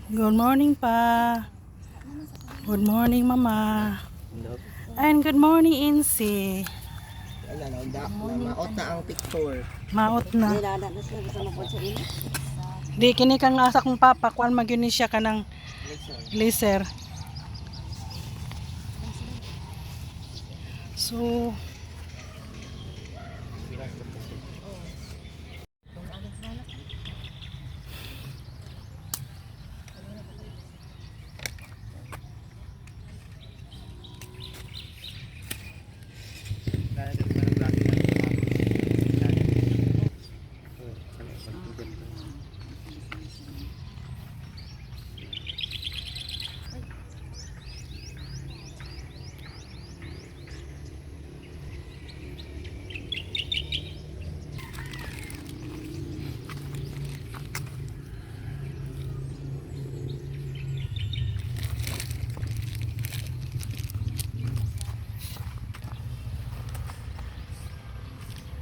Good morning pa. Good morning mama. And good morning Insi. Wala na, maot na ang picture. Maot na. Nilala na siya sa mapod sa ina. Di kini kang asa kong papa kuan magyuni siya kanang laser. So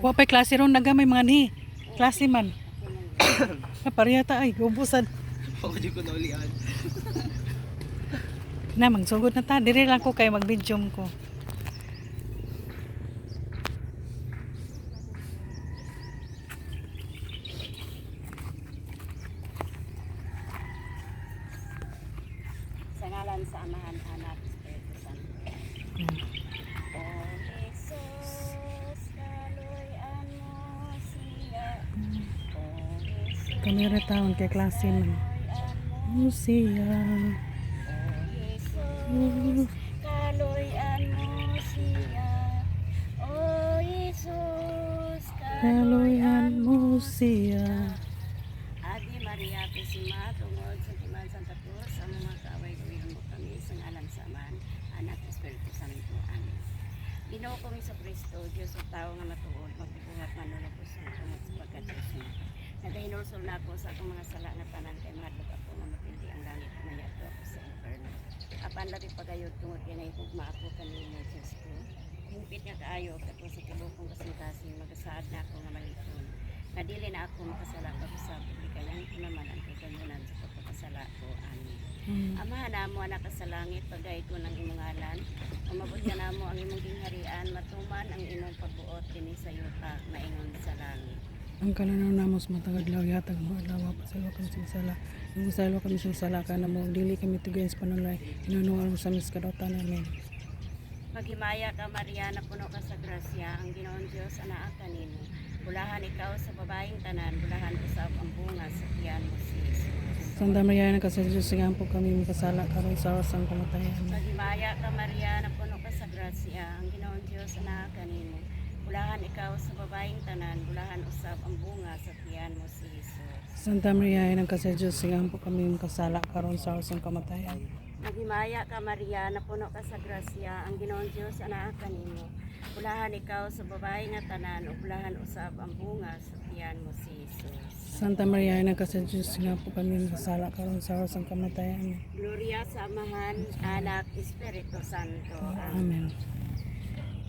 wa pay klase ron nagamay mga ni. Klase man. Pariyata ay ubusan. Ako di ko naulian. Na magsugod na ta. Diri lang ko kay mag-videom ko. Sa ngalan sa Amahan, Anak, Espiritu Santo. O Jesus, kaluyan mo siya. O Jesus, Kamera taon kay klase man. Siya. Jesus, kaluyan mo siya. O Jesus, Kaluyan mo siya. Adi Maria Pisima, tungod sa Timan Santa Cruz, sa mga kaaway gawin mo kami, sa ngalan sa Aman, Anak, Espiritu Santo. Amen. Ginoo kami sa Kristo, Diyos at tao nga matuod, magbubuhat nga nulapos sa tungod sa pagka-Diyos mo. Nagahinulsol na ako sa akong mga sala nga tanan kay mahadlok ako nga mapindi ang langit na yato ako sa inferno. Apan labi pagayod tungod kay nahigugma ako kanimo, Diyos ko. Hingpit nga kaayo kato sa kilokong kasing-kasing magasaad na ako nga maliton. Nadili na ako makasala sa publikayan ko naman ang kaganunan sa pagkakasala ko. Amen. Amahan na mo anak sa langit, pagay ko ng imong ngalan. Umabot ka na mo ang imong gingharian, matuman ang imong pagbuot kini sa yuta, maingon sa langit. Ang kananaw namos matagad lagi hatag mo adlaw pasaylo kami sa sala. Yung pasaylo kami sa sala kana mo dili kami tugayan sa panulay. Inunuan mo sa miskadota namin. Maghimaya ka Maria, na puno ka sa grasya, ang Ginoong Diyos anaa kanimo. Bulahan ikaw sa babaeng tanan, bulahan usab ang bunga sa tiyan mo si Jesus. Santa Maria na sa Diyos sigahan po kami makasala karon sa oras ng kamatayan. Maghimaya ka Maria, na puno ka sa grasya, ang Ginoong Diyos anaa kanimo. Bulahan ikaw sa babaeng tanan, bulahan usab ang bunga sa tiyan mo si Jesus. Santa Maria na sa Diyos sigahan po kami makasala karon sa oras ng kamatayan. Maghimaya ka Maria, na puno ka sa grasya, ang Ginoong Diyos anaa kanimo. Bulahan ikaw sa babae nga tanan, ug bulahan usab ang bunga sa tiyan mo si Jesus. Santa Maria na sa Diyos sigahan po kami makasala karon sa oras ng kamatayan. Gloria sa Amahan, Anak, Espiritu Santo. Amen. Amen.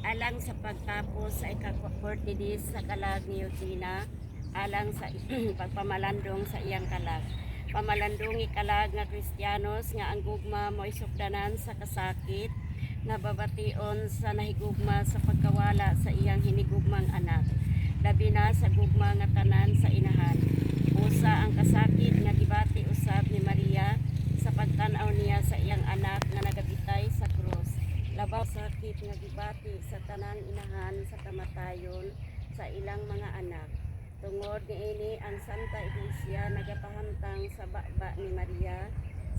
Alang sa pagtapos sa ika-40 days sa kalag ni Eugenia, alang sa pagpamalandong sa iyang kalag. Pamalandong ikalag nga Kristiyanos nga ang gugma mo isukdanan sa kasakit, nga babation sa nahigugma sa pagkawala sa iyang hinigugmang anak. Labi na sa gugma nga tanan sa inahan. Usa ang kasakit nga gibati usab ni Maria sa pagtan-aw niya sa iyang anak nga nagabitay sa krus. Labaw sakit nga gibati sa tanan inahan sa kamatayon sa ilang mga anak. Tungod niini ang Santa Iglesia nagapahamtang sa baba ni Maria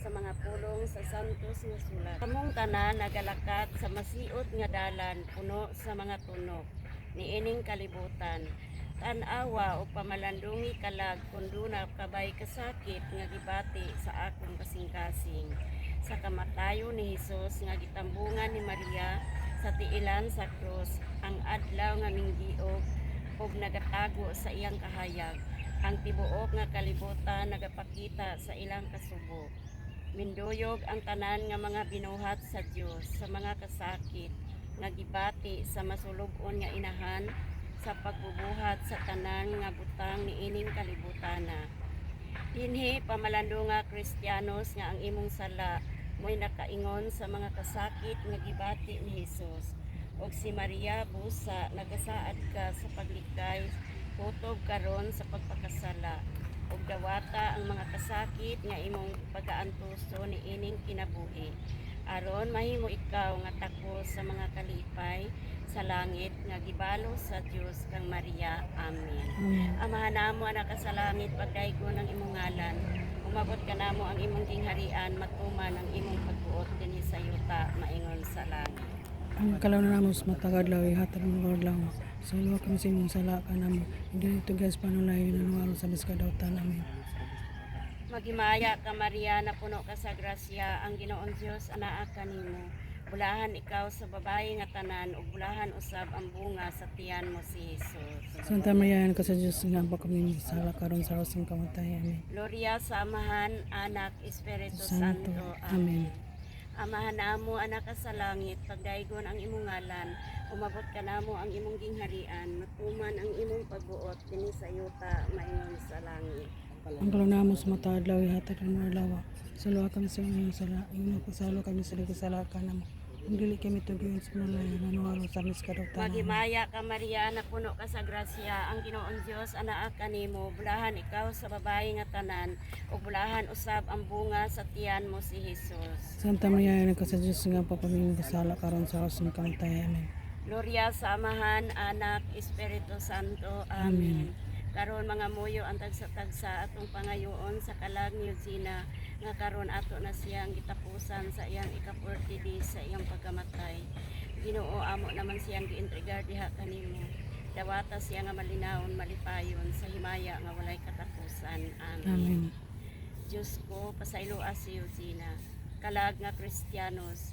sa mga pulong sa santos nga sulat. Kamong tanan nagalakat sa masiot nga dalan puno sa mga tunok niining kalibutan. Tan-awa o pamalandungi kalag kundo na kabay kasakit nga gibati sa akong kasing-kasing. Sa kamatayon ni Hesus nga gitambungan ni Maria sa tiilan sa krus, ang adlaw nga minggiog ug nagatago sa iyang kahayag, ang tibuok nga kalibutan nagapakita sa ilang kasubo. Minduyog ang tanan nga mga binuhat sa Dios sa mga kasakit nga gibati sa masulog-on nga inahan sa pagbubuhat sa tanan nga butang niining kalibutana. Dinhi pamalandunga Kristiyanos nga ang imong sala mo'y nakaingon sa mga kasakit nga gibati ni Hesus. Og si Maria busa nagasaad ka sa paglikay kutob karon sa pagpakasala. Og dawata ang mga kasakit nga imong pagaantuso ni ining kinabuhi. Aron mahimo ikaw nga takos sa mga kalipay sa langit nga gibalo sa Dios kang Maria. Amen. Amen. Amahan namo anak ka sa langit, pagdaygon ang imong ngalan. Umabot ka namo ang imong gingharian, matuman ang imong pagbuot dinhi sa yuta, maingon sa langit. Ang kalaw na namos matagad law ihatag ng Lord lang. Sa luwa kami sa imong sala ka namo. Hindi ito guys panulay nanuwalo sa biskadawtan namin. Magimaya ka Maria, na puno ka sa grasya, ang Ginoong Dios anaa kanimo. Bulahan ikaw sa babae nga tanan, ug bulahan usab ang bunga sa tiyan mo si Hesus. Santa Maria, ka sa Diyos nga pa kami sala karon sa rosang kamatay. Amen. Gloria sa Amahan, Anak, Espiritu Santo. Santo. Amen. Amahan namo anak ka sa langit, pagdaygon ang imong ngalan, umabot ka namo ang imong gingharian, matuman ang imong pagbuot dinhi sa yuta, maingon sa langit. Ang kalaw na namos matagad law ihatag ng Lord lawa. Sa luwa kami sa imong sala. Ingon ko sa luwa kami sa sala ka namo. Kung dili kami tugiyon sa panulay nanuwalo sa biskadawtan namin. Magimaya ka Maria, na puno ka sa grasya, ang Ginoong Dios anaa kanimo, bulahan ikaw sa babae nga tanan, ug bulahan usab ang bunga sa tiyan mo si Hesus. Santa Maria, ka sa Diyos nga pa kami sala karon sa rosang kamatay. Amen. Gloria sa Amahan, Anak, Espiritu Santo. Amen. Karon mga muyo ang tagsa-tagsa atong pangayoon sa kalag ni Eugenia nga karon ato na siyang gitapusan sa iyang ika-40 days sa iyang pagkamatay. Ginoo, amo naman siyang giintrigar diha kanimo. Dawata siya nga malinawon, malipayon sa himaya nga walay katapusan. Amen. Amen. Diyos ko, pasayloa si Eugenia, kalag nga Kristiyanos,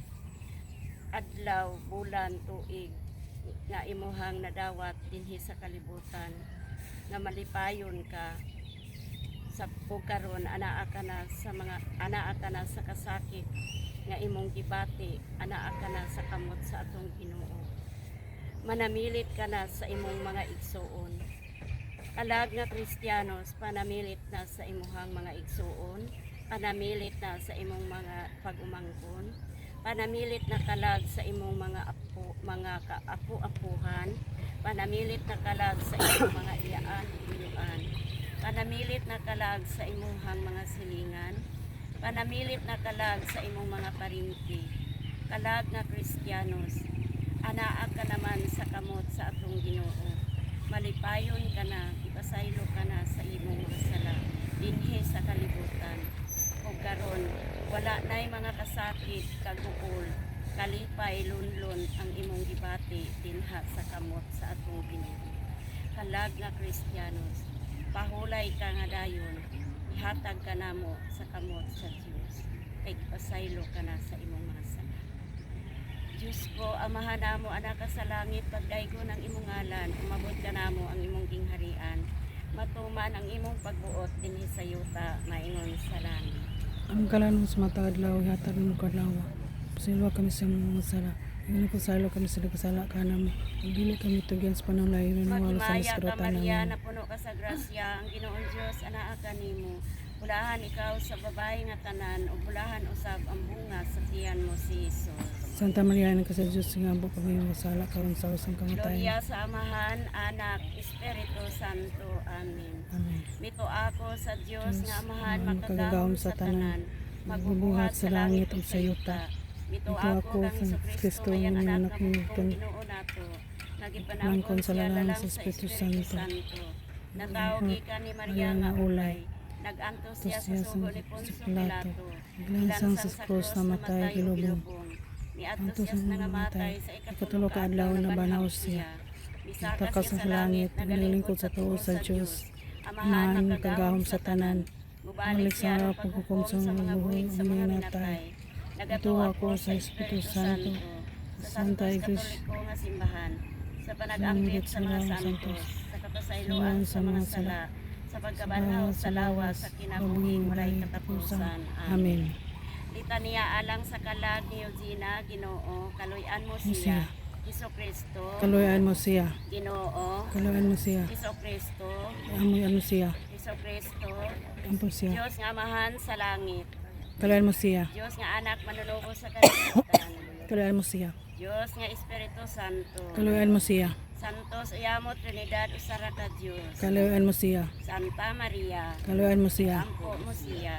adlaw, bulan, tuig, nga imuhang nadawat dinhi sa kalibutan, nga malipayon ka sa pugkaron, anaa ka na sa kasakit nga imong gibati, anaa ka na sa kamot sa atong Ginoo. Manamilit ka na sa imong mga igsuon. Kalag nga Kristiyanos, panamilit na sa imuhang mga igsuon, panamilit na sa imong mga pag-umangkon, panamilit na kalag sa imong mga kaapu-apuhan, panamilit na kalag sa imong mga iyaan, panamilit na kalag sa imuhang mga silingan, panamilit na kalag sa imong mga paringki. Kalag nga Kristiyanos, anaa ka naman sa kamot sa atong Ginoo. Malipayon ka na, ipasaylo ka na sa imong mga sala, dinhi sa kalibutan. O karon, wala na'y mga kasakit, kagukol, kalipay, lunlon ang imong gibati dinha sa kamot sa atong Ginoo. Kalag nga Kristiyanos, pahulay ka nga dayon, ihatag ka namo sa kamot sa Dios, kay ipasaylo ka na sa imong mga sala. Diyos ko, amahan namo anak ka sa langit, pagdaygon ang imong ngalan, umabot ka namo ang imong gingharian, matuman ang imong pagbuot dinhi sa yuta, maingon sa langit. Ang kalaw sa matagad law ihatag ng kadlaw. Sa luwa kami sa imong sala. Ingon ko sa luwa kami sa sala ka namo. Dili kami tugiyon sa panulay nanuwalo sa Magimaya ka biskadawtan Maria, namin. na puno ka sa grasya, ang Ginoong Dios anaa kanimo. Bulahan ikaw sa babae nga tanan, o bulahan usab ang bunga sa tiyan mo si Hesus. Santa Maria, ka sa Diyos nga po kami sala karon sa rosang kamatay. Gloria sa Amahan, Anak, Espiritu Santo. Amen. Amen. Mito ako sa Dios nga Amahan, Amen. makagahom sa tanan, magbubuhat sa langit ug sa yuta. Mito ako kang Kristo nga anak mo kung Ginoo nato, nagipanangkon sa lalang sa Espiritu Santo. Natawag ka ni Maria nga ulay, nagantos siya sa sugo ni Poncio Pilato, Glansang sa krus na matay gilubong. Niadtos siya na namatay sa Ikatulo ka adlaw na banaw siya. Takas sa langit, naglilingkod sa tuo sa Diyos. Amahan kagahom sa tanan. Balik sa harap pagkukum sa mga buhay ang mga natay. Ito ako sa Espiritu Santo, sa Santa Iglesia, nga simbahan, sa panag-angkit sa mga santos, sa kapasayloan sa mga sala, sa pagkabanhaw sa lawas, sa kinabuhing walay katapusan. Amen. Amen. Litania alang sa kalag ni Eugenia, Ginoo, kaluyan mo siya. Hesus Kristo, Kaluoyan mo siya. Ginoo, Kaluoyan mo siya. Hesus Kristo, Amoy ano siya. Hesus Kristo, Ampo siya. Diyos nga amahan sa langit, Kaluoyan mo siya. Diyos nga anak manulubo sa kalibutan, Kaluoyan mo siya. Diyos nga Espiritu Santo, Kaluoyan mo siya. Santos uyamo Trinidad usara ka Diyos, Kaluoyan mo siya. Santa Maria, Kaluoyan mo siya. ampo mo siya,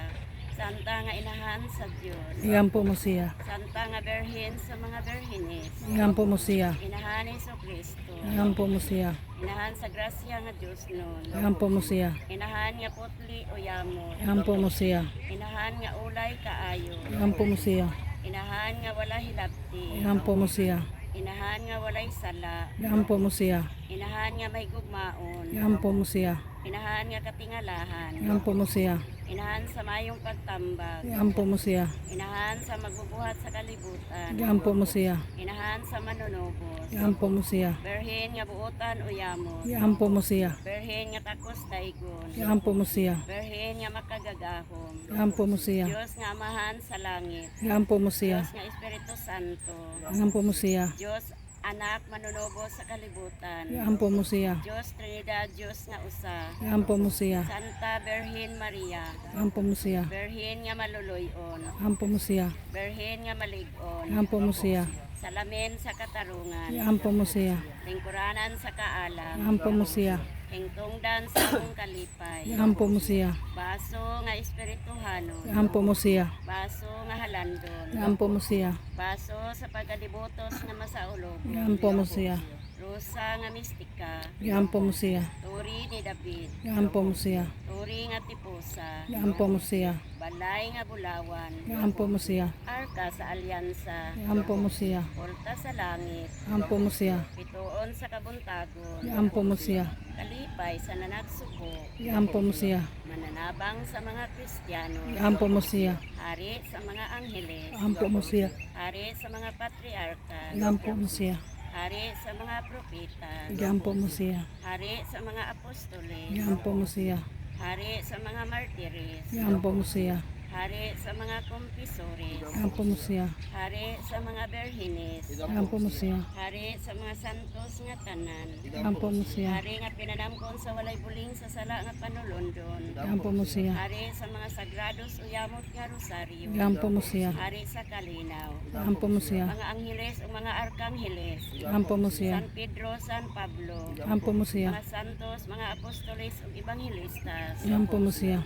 Santa nga inahan sa Diyos, Iampo mo siya. Santa nga berhen sa mga berhenes, Iampo mo siya. inahan ni Hesus Kristo, Iampo mo siya. inahan sa grasya nga Diyos nun, Iampo mo siya. inahan nga putli uyamo, Iampo mo siya. inahan nga ulay kaayo, Iampo mo siya. inahan nga wala hilabti, Iampo mo siya. inahan nga walay sala, Iampo mo siya. inahan nga may gugmaon, Iampo mo siya. inahan nga katingalahan, Iampo mo siya. inahan sa mayong pagtambag, Iampo mo siya. inahan sa magbubuhat sa kalibutan, Iampo mo siya. inahan sa manunubos, Iampo mo siya. berhen nga buotan uyamo, Iampo mo siya. berhen nga takos daygon, Iampo mo siya. berhen nga makagagahom, Iampo mo siya. Diyos nga amahan sa langit, Iampo mo siya. Diyos nga Espiritu Santo, Iampo mo siya. Diyos anak manunubo sa kalibutan, Iampo mo siya. Diyos Trinidad, Diyos nga usa, Iampo mo siya. Santa Berhen Maria, Iampo mo siya. Berhen nga maluluyon, Iampo mo siya. Berhen nga maligon, Iampo mo siya. salamin sa katarungan, Iampo mo siya. lingkuranan sa kaalam, Iampo mo siya. hingtungdan sa akong kalipay, Iampo mo siya. baso nga espirituhano, Iampo mo siya. baso nga halandon, Iampo mo siya. baso sa pagkalibutos nga masaulog, Iampo mo siya. rusa nga mistika, Iampo mo siya. turi ni David, Iampo mo siya. turi nga tipusa, Iampo mo siya. balay nga bulawan, Iampo mo siya. arka sa alyansa, Iampo mo siya. porta sa langit, Iampo mo siya. pituon sa kabuntagon, Iampo mo siya. kalipay sa nanagsuko, Iampo mo siya. mananabang sa mga Kristiyano, Iampo mo siya. hari sa mga angheles, Iampo mo siya. hari sa mga patriarka, Iampo mo siya. hari sa mga propeta, Iampo mo siya. hari sa mga apostoles, Iampo mo siya. hari sa mga martires, Iampo mo siya. hari sa mga kumpisores, Iampo mo siya. hari sa mga berhines, Iampo mo siya. hari sa mga santos nga tanan, Iampo mo siya. hari nga pinanamkon sa walay buling sa sala nga panulondon, Iampo mo siya. hari sa mga sagrados uyamot nga rosaryo, Iampo mo siya. hari sa kalinaw, Iampo mo siya. mga angheles o mga arkangheles, Iampo mo siya. San Pedro, San Pablo, Iampo mo siya. mga santos, mga apostoles o ebanghelistas, Iampo mo siya.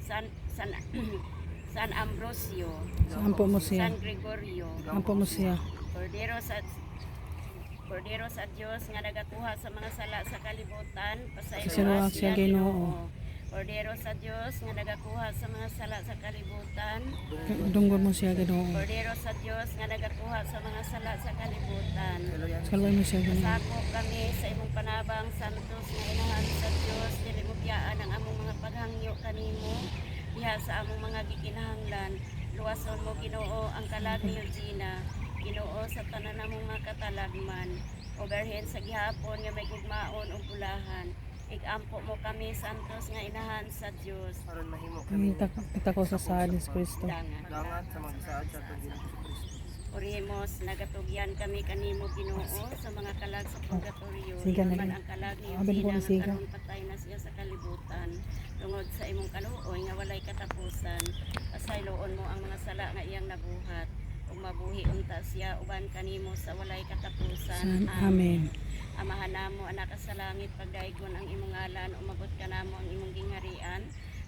San San San Ambrosio, Iampo mo siya. San Gregorio, Iampo mo siya. Kordero sa Dios nga nagakuha sa mga sala sa kalibutan, Sinuwag siya, Ginoo. Kordero sa Dios nga nagakuha sa mga sala sa kalibutan, Dunggol mo siya, Ginoo. Kordero sa Dios nga nagakuha sa mga sala sa kalibutan. Salway mo siya, Ginoo. Sako kami sa imong panabang santos nga inahan sa Dios, dili mo biyaan ang among mga paghangyo kanimo diha sa among mga gikinahanglan. Luwason mo Ginoo ang kalag ni Eugenia, Ginoo sa tanan namong mga katalagman. O berhen sa gihapon nga may gugmaon o bulahan. Igampo mo kami santos nga inahan sa Dios. Aron mahimo kami Kita ko sa Salis Kristo. Dangan. dangat sa mga saad sa Panginoon Kristo. Orimos, nagatugyan kami kanimo Ginoo sa mga kalag sa purgatorio. Siga na Man yun. ang kalag ni Abin ko Eugenia na nga siga. karon patay na siya sa kalibutan. Tungod sa imong kaluoy nga walay katapusan. Pasayloon mo ang mga sala nga iyang nabuhat. Ug mabuhi unta siya uban kanimo sa walay katapusan. Amen. Amahan namo anak ka sa langit pagdaygon ang imong ngalan umabot ka namo ang imong gingharian.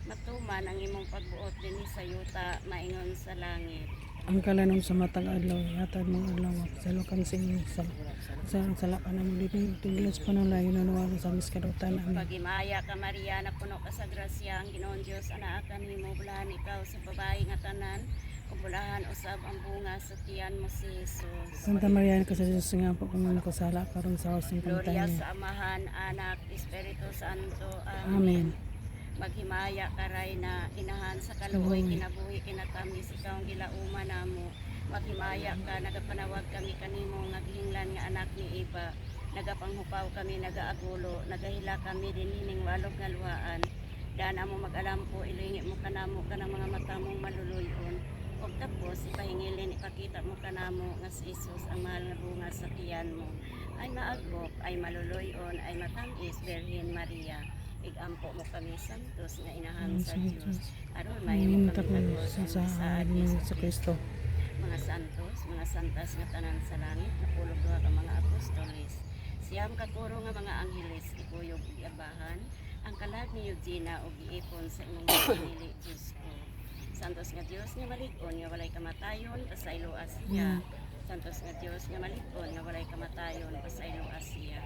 Matuman ang imong pagbuot dinhi sa yuta maingon sa langit. Ang kalanom sa matag adlaw, yatad mong adlaw, sa lokang singin sa salakan ng libing, tiglas pa ng layo na nawala sa miskadutan. Amen. Pagimaya ka Maria na puno ka sa grasya ang Ginoon Dios anaakan nimo bulahan ikaw sa babae nga tanan ug bulahan usab ang bunga sa tiyan mo si Jesus. Santa Maria, ka sa Diyos nga po kung mga kasala karon sa oras ng Gloria pagtayin. sa Amahan, Anak, Espiritu Santo. Amen. Amen. Maghimaya ka ray na inahan sa kaluoy kinabuhi kinatamis ikaw ang gilauma namo. Maghimaya ka nagapanawag kami kanimo nga gihinglan nga anak ni Eva. Nagapanghupaw kami nagaagulo, nagahila kami dinhining walog nga luhaan. Daan mo mag-alampo ilingi mo kanamo ka ng mga mata mong maluluyon. O tapos ipahingilin ipakita mo kanamo nga si Jesus ang mahal nga bunga sa tiyan mo ay maagop, ay maluluyon, ay matamis, Virgin Maria. Igampo mo kami santos nga inahan sa Diyos. Aron may mo Hinta kami ko tagos sa ni sa Kristo. mga santos, mga santas nga tanan sa langit, napulog duha ka mga apostoles. Siyam katuro nga mga angheles, ikuyog iabahan, ang kalag ni Eugenia o giipon sa imong pinili Diyos ko. Santos nga Diyos nga malig-on nga walay kamatayon, pasaylo Asia. Santos nga Diyos nga malig-on nga walay kamatayon, pasaylo Asia.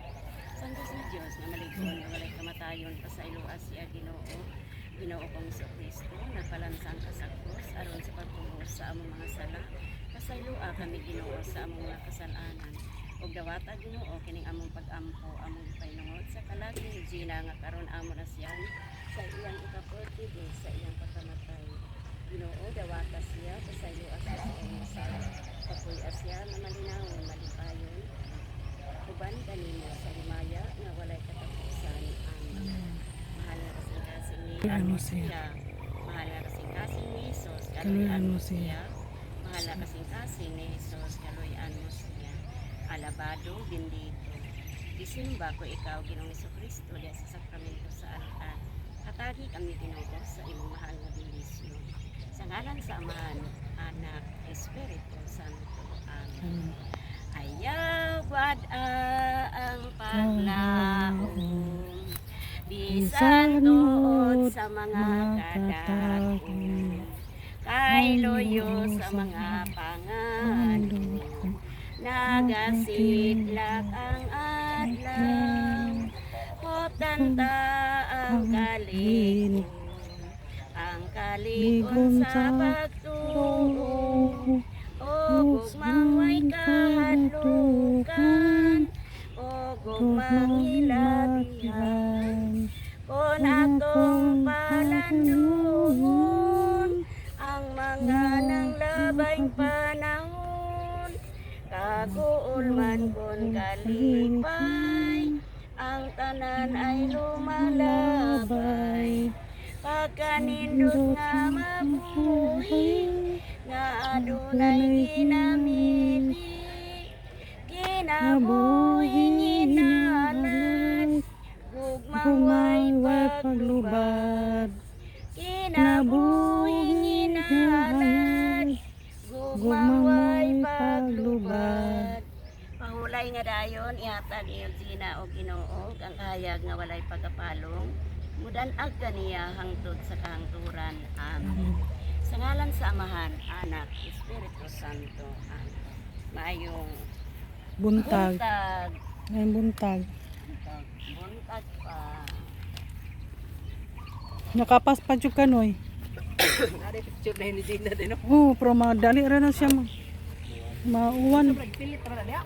Santos nga Diyos nga malig-on nga walay kamatayon, pasaylo Asia, Ginoo. Ginoo kong Hesus Kristo, nagpalansang ka sa krus aron sa pagtubos sa among mga sala. Pasayloa kami Ginoo sa among mga kasalanan. Ug dawata Ginoo kining among pag-ampo, among painungod sa kalag ni Gina nga karon amo na siya sa iyang ikaportido sa iyang pagkamatay. Ginoo dawata siya pasayloa sa iyang sala. Kapoy asya na malinawon malipayon. Uban kanimo sa himaya nga walay katapusan. Amen. Mahal na kasing ni Ano siya? Mahal na kasing ni Jesus, Kaluyan mo siya. Mahal na kasing ni Jesus, kaluyan mo siya. Alabado, bendito. Isinumba ko ikaw, Ginoong Jesucristo, diya sa sakramento sa altar. Katagi kami Ginoo sa imong mahal na bendisyon. Sa ngalan sa Amahan, Anak, Espiritu Santo. Amen. Ayaw ang paglaom. Bisan tuod sa mga kadagom, kay loyo sa mga pangano, nagasidlak ang adlaw, hoptanta ang kalikon, ang kalikon sa pagtuo, o gugmang way kahadlukan, o gugmang hilabihan. Kung atong palandungon ang mga nang labay panahon, kaguol man kon kalipay, ang tanan ay lumalabay. Pagkanindot nga mabuhi, nga adunay ginamiti, ginabuhi ginalay. Gugmang way paglubad, kinabuhi ginalad, gugmang way paglubad. Pahulay nga dayon, ihatag ni Eugenia o Ginoo, ang kahayag nga walay pagkapalong, mudanag kaniya hangtod sa kahangturan. Amen. Sa ngalan sa Amahan, Anak, Espiritu Santo. Amen. Maayong Buntag. buntag. Ay buntag. Buntag pa. Nakapas pa jud kanoy. Ada picture na hindi Gina din, no? Oh, pero madali ra na siya mauwan. Pilit ako nila.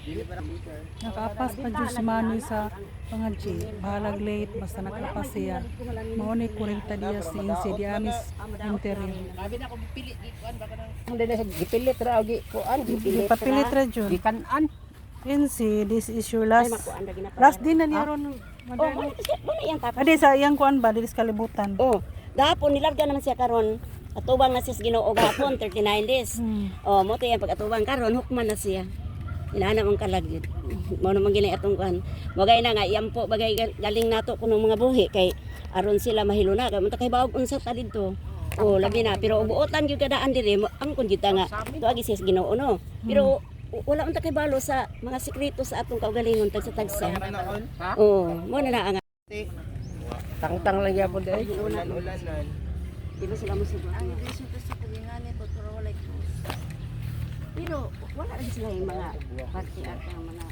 Dili para picture. Nakapas pa jud si Manoy sa pangadji. Bahalag late basta nakapas siya. Mao ni 40 dias ni si Diamis interim. Labi na ako pilit gikuan baka nang. Ang dili gipilit ra og gikuan, Gipapilit ra jud. gikanan. Yansi, this is your Ay, last makuan na ginapa. last din na niya ron. Oh, Madali. muna yan tapos. Adi sa iyang kuan ba dili sa kalibutan. Oh, gahapon nilagyan naman siya karon. Atubang na siya sa Ginoo gahapon 39 days. Oh, mo to yan pag atubang karon hukman na siya. Inana mong kalagid. Mao naman gini atong kuan. Bagay na nga iyampo bagay galing nato kuno mga buhi kay aron sila mahiluna kay munta kay bawog unsa ta didto. Oh, labi na pero ubuotan gyud kadaan diri ang kun gyud ta nga. Tuagi siya sa Ginoo no. Pero wala man ta kay balo sa mga sekreto sa atong kaugalingon tagsa-tagsa. Ha? Oh, mo na ang Tangtang lang yapon dai. Ulan-ulanan. di ba sila musibot? Ang reason to sa kagingani pero wala ko. Pero wala rin sila yung mga party at mga